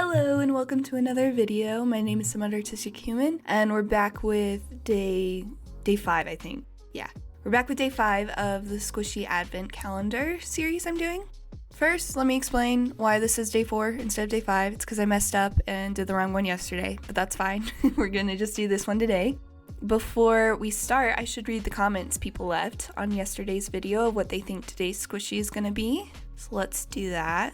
Hello and welcome to another video. My name is SomewhatArtisticHuman and we're back with day 5, I think. Yeah, we're back with day 5 of the Squishy Advent Calendar series I'm doing. First, let me explain why this is day 4 instead of day 5. It's because I messed up and did the wrong one yesterday, but that's fine. We're gonna just do this one today. Before we start, I should read the comments people left on yesterday's video of what they think today's squishy is gonna be. So let's do that.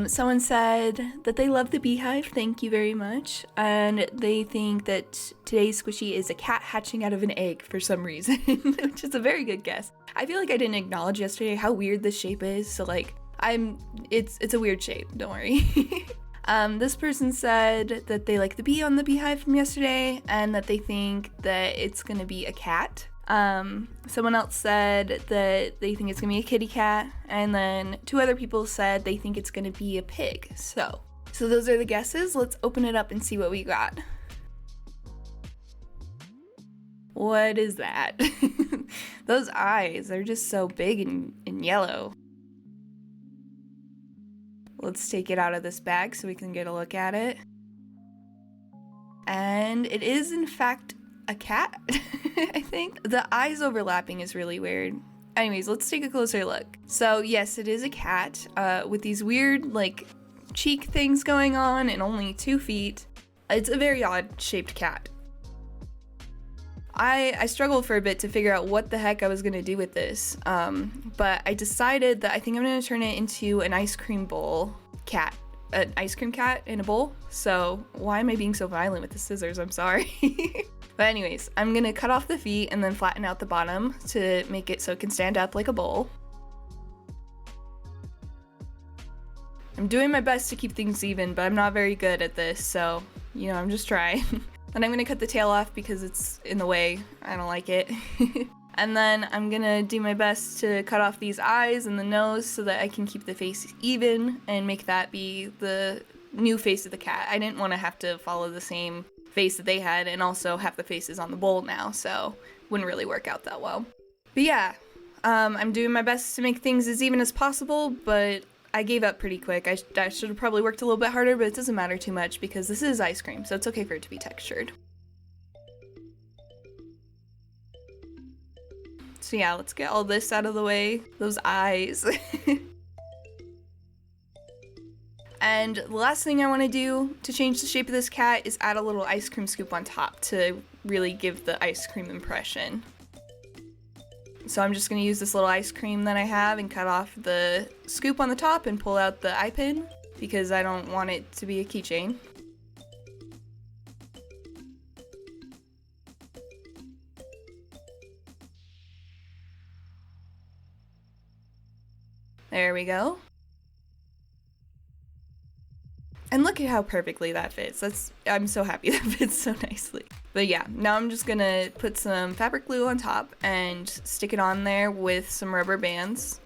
Someone said that they love the beehive, thank you very much, and they think that today's squishy is a cat hatching out of an egg for some reason, which is a very good guess. I feel like I didn't acknowledge yesterday how weird this shape is, so like, it's a weird shape, don't worry. This person said that they like the bee on the beehive from yesterday, and that they think that it's gonna be a cat. Someone else said that they think it's gonna be a kitty cat, and then 2 other people said they think it's gonna be a pig. So those are the guesses. Let's open it up and see what we got. What is that? Those eyes are just so big and yellow. Let's take it out of this bag so we can get a look at it. And it is in fact a cat, I think. The eyes overlapping is really weird. Anyways, let's take a closer look. So yes, it is a cat with these weird like cheek things going on and only 2 feet. It's a very odd shaped cat. I struggled for a bit to figure out what the heck I was gonna do with this, but I decided that I think I'm gonna turn it into an ice cream bowl cat. An ice cream cat in a bowl. So why am I being so violent with the scissors? I'm sorry. But anyways, I'm gonna cut off the feet and then flatten out the bottom to make it so it can stand up like a bowl. I'm doing my best to keep things even, but I'm not very good at this, so, you know, I'm just trying. And I'm gonna cut the tail off because it's in the way. I don't like it. And then I'm gonna do my best to cut off these eyes and the nose so that I can keep the face even and make that be the new face of the cat. I didn't want to have to follow the same face that they had and also have the faces on the bowl now, so wouldn't really work out that well. But yeah, I'm doing my best to make things as even as possible, but I gave up pretty quick. I should have probably worked a little bit harder, but it doesn't matter too much because this is ice cream, so it's okay for it to be textured. So yeah, let's get all this out of the way. Those eyes. And the last thing I want to do to change the shape of this cat is add a little ice cream scoop on top to really give the ice cream impression. So I'm just going to use this little ice cream that I have and cut off the scoop on the top and pull out the eye pin because I don't want it to be a keychain. There we go. And look at how perfectly that fits. I'm so happy that fits so nicely. But yeah, now I'm just gonna put some fabric glue on top and stick it on there with some rubber bands.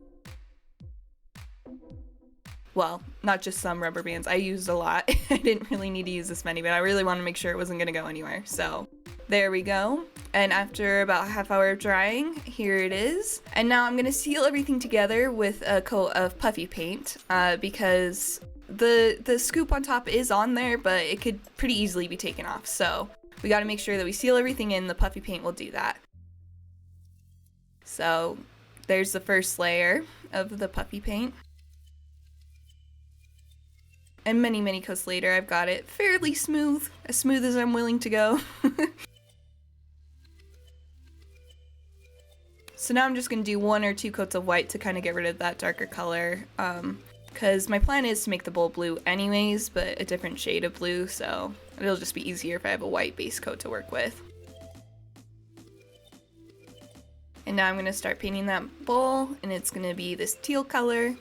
Well, not just some rubber bands, I used a lot. I didn't really need to use this many, but I really wanted to make sure it wasn't gonna go anywhere. So there we go. And after about a half hour of drying, here it is. And now I'm gonna seal everything together with a coat of puffy paint because the scoop on top is on there, but it could pretty easily be taken off. So we gotta make sure that we seal everything in. The puffy paint will do that. So there's the first layer of the puffy paint. And many, many coats later, I've got it fairly smooth, as smooth as I'm willing to go. So now I'm just gonna do 1 or 2 coats of white to kind of get rid of that darker color. Because my plan is to make the bowl blue anyways, but a different shade of blue, so it'll just be easier if I have a white base coat to work with. And now I'm going to start painting that bowl, and it's going to be this teal color.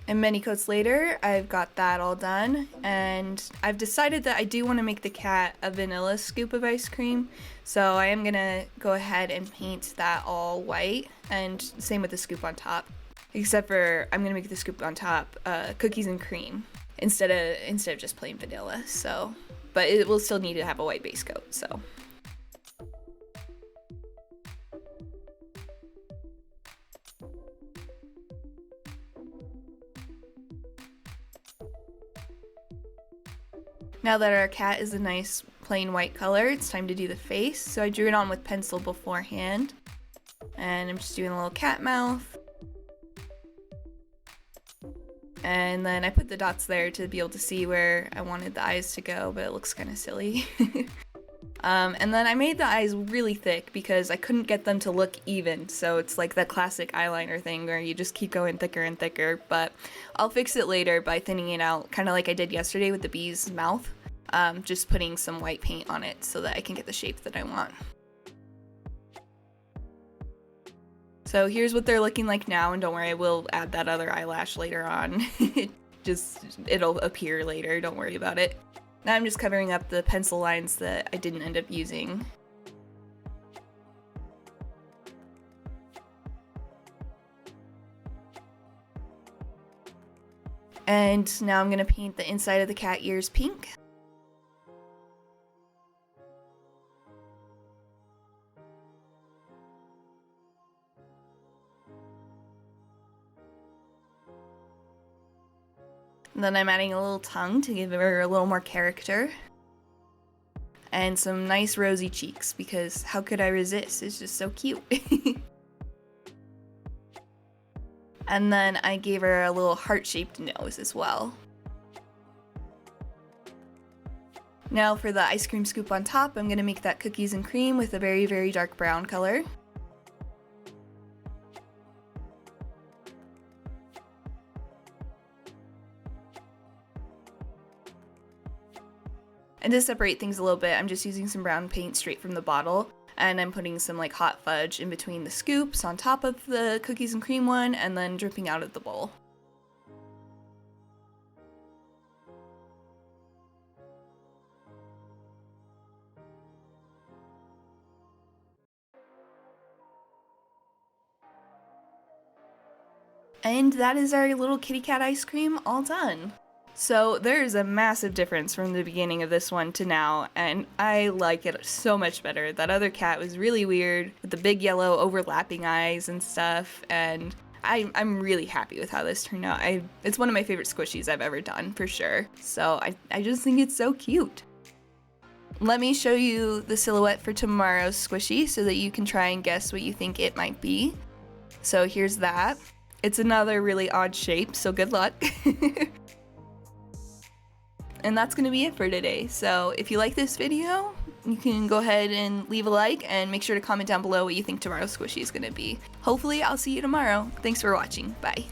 And many coats later, I've got that all done, and I've decided that I do want to make the cat a vanilla scoop of ice cream, so I am gonna go ahead and paint that all white, and same with the scoop on top. Except for I'm gonna make the scoop on top cookies and cream instead of just plain vanilla. So, but it will still need to have a white base coat. So. Now that our cat is a nice plain white color, it's time to do the face. So I drew it on with pencil beforehand. And I'm just doing a little cat mouth. And then I put the dots there to be able to see where I wanted the eyes to go, but it looks kind of silly. And then I made the eyes really thick because I couldn't get them to look even, so it's like that classic eyeliner thing where you just keep going thicker and thicker, but I'll fix it later by thinning it out, kind of like I did yesterday with the bee's mouth, just putting some white paint on it so that I can get the shape that I want. So here's what they're looking like now, and don't worry, I will add that other eyelash later on. It'll appear later, don't worry about it. Now I'm just covering up the pencil lines that I didn't end up using. And now I'm going to paint the inside of the cat ears pink. And then I'm adding a little tongue to give her a little more character. And some nice rosy cheeks, because how could I resist? It's just so cute. And then I gave her a little heart-shaped nose as well. Now for the ice cream scoop on top, I'm going to make that cookies and cream with a very, very dark brown color. And to separate things a little bit, I'm just using some brown paint straight from the bottle, and I'm putting some like hot fudge in between the scoops on top of the cookies and cream one, and then dripping out of the bowl. And that is our little kitty cat ice cream all done. So there's a massive difference from the beginning of this one to now, and I like it so much better. That other cat was really weird with the big yellow overlapping eyes and stuff, and I'm really happy with how this turned out. It's one of my favorite squishies I've ever done, for sure. So I just think it's so cute. Let me show you the silhouette for tomorrow's squishy so that you can try and guess what you think it might be. So here's that. It's another really odd shape, so good luck. And that's going to be it for today. So if you like this video, you can go ahead and leave a like and make sure to comment down below what you think tomorrow's squishy is going to be. Hopefully I'll see you tomorrow. Thanks for watching. Bye.